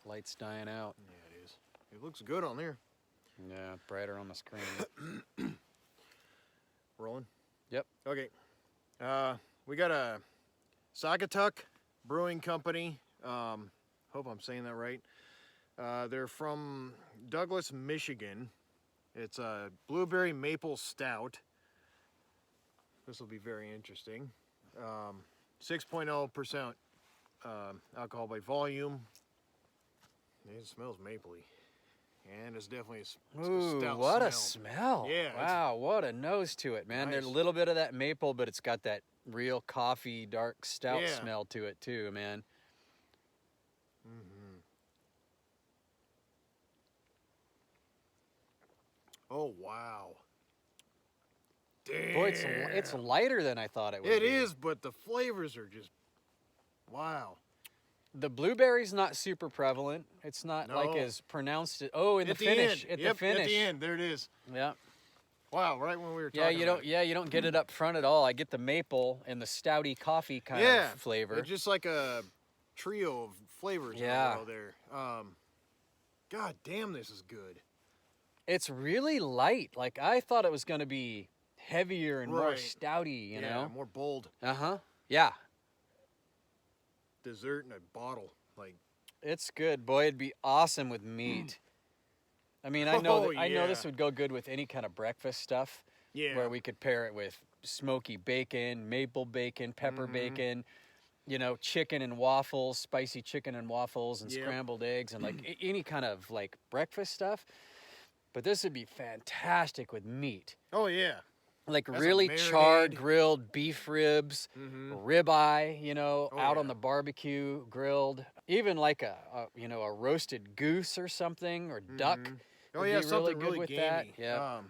That light's dying out. Yeah, it is. It looks good on there. Yeah, brighter on the screen. Rolling? Yep. Okay. We got a Saugatuck Brewing Company. Hope I'm saying that right. They're from Douglas, Michigan. It's a blueberry maple stout. This will be very interesting. 6.0% alcohol by volume. It smells mapley. And it's definitely a Ooh, stout what smell. a smell. Yeah. Wow, what a nose to it, man. Nice. There's a little bit of that maple, but it's got that real coffee, dark stout Yeah. smell to it too, man. Mm-hmm. Oh, wow. Damn. Boy, it's lighter than I thought it would be. It is, but the flavors are just, wow. The blueberry's not super prevalent. It's not like No. as pronounced. Oh, in the At the finish. end. At Yep, the finish. at the end. There it is. Yeah. Wow, right when we were Yeah, talking you about don't. Yeah, you don't get it up front at all. I get the maple and the stouty coffee kind Yeah, of flavor. It's just like a trio of flavors Yeah. in a row there. God damn, this is good. It's really light. Like I thought it was going to be heavier and more Right. stouty. You Yeah, know. more bold. Yeah. Dessert in a bottle. Like, It's good, boy. It'd be awesome with meat. I mean, I know. Oh, I know this yeah. would go good with any kind of breakfast stuff. yeah. Where we could pair it with smoky bacon, maple bacon, pepper Mhm. bacon, you know, chicken and waffles, spicy chicken and waffles, and Yep. scrambled eggs, and like any kind of like breakfast stuff. But this would be fantastic with meat. Oh, yeah. Like That's a really charred, marinade. grilled beef ribs, Mm-hmm. ribeye, you know, Oh, out on yeah. the barbecue, grilled. Even like a you know, a roasted goose or something, or duck. Mhm. Oh, would yeah, be something good really with gamey. that. Yeah.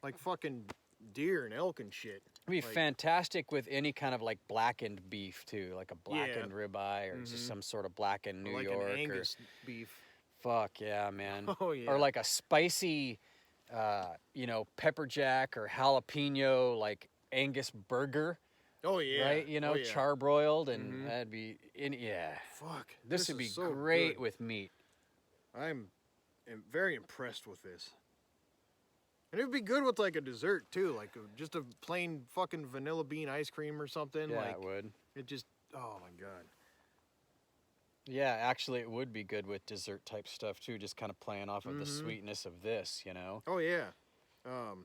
Like fucking deer and elk and shit. It'd be Like- fantastic with any kind of like blackened beef too, like a blackened ribeye or just Mhm. some sort of blackened New like York an or Angus beef. fuck yeah, man. Oh, yeah. Or like a spicy, you know, pepper jack or jalapeno like Angus burger, Oh, yeah. right? You know, oh, yeah. charbroiled, and Mhm. that'd be yeah. Fuck. This would is be so great good. with meat. I'm very impressed with this. And it would be good with like a dessert too, like just a plain fucking vanilla bean ice cream or something. Yeah, like it would. it just, oh my god. Yeah, actually, it would be good with dessert type stuff too, just kind of playing off of the Mhm. sweetness of this, you know. Oh yeah.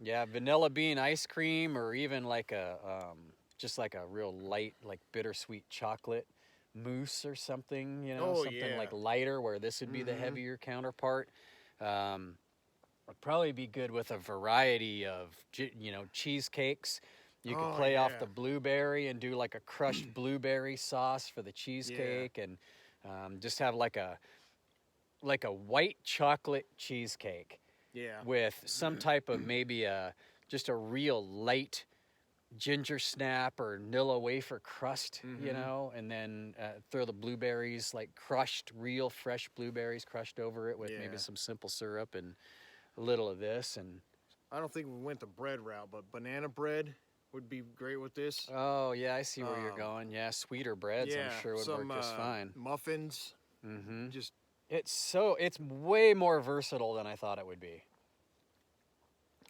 Yeah, vanilla bean ice cream, or even like a just like a real light, like bittersweet chocolate mousse or something, you know, Oh, something yeah. like lighter, where this would be the Mhm. heavier counterpart. Would probably be good with a variety of, you know, cheesecakes. You could Oh, play off yeah. the blueberry and do like a crushed blueberry sauce for the cheesecake, and just have like a white chocolate cheesecake Yeah. with some type of maybe just a real light ginger snap or Nilla wafer crust, you Mhm. know, and then throw the blueberries, like crushed, real fresh blueberries crushed over it with Yeah. maybe some simple syrup and a little of this. And I don't think we went the bread route, but banana bread would be great with this. oh yeah, I see where you're Um, going. Yeah, sweeter breads, yeah. I'm sure would some, work just fine. Muffins. Mm-hmm. Just It's way more versatile than I thought it would be.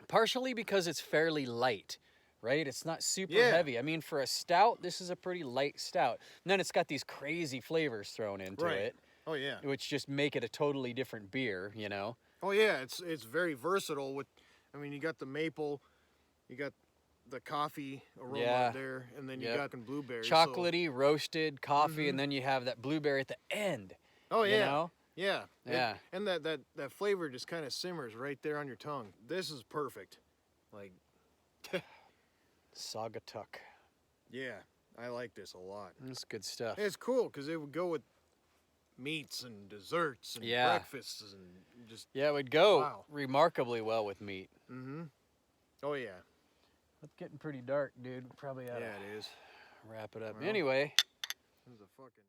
Partially because it's fairly light, right? It's not super Yeah. heavy. I mean, for a stout, this is a pretty light stout. And then it's got these crazy flavors thrown into Right. it, oh yeah. which just make it a totally different beer, you know? Oh yeah, it's very versatile with, I mean, you got the maple, you got the coffee aroma Yeah. there, and then you Yep. got the blueberries. Chocolatey, roasted coffee, Mhm. and then you have that blueberry at the end. Oh You yeah. know? Yeah. Yeah. And that flavor just kind of simmers right there on your tongue. This is perfect. Like, Saugatuck. yeah, I like this a lot. That's good stuff. And it's cool because it would go with meats and desserts and Yeah. breakfasts and just, Yeah, it would go Wow. remarkably well with meat. mm-hmm. Oh yeah. It's getting pretty dark, dude. Probably ought Yeah, to it is. wrap it up. Well, Anyway. This is a fucking...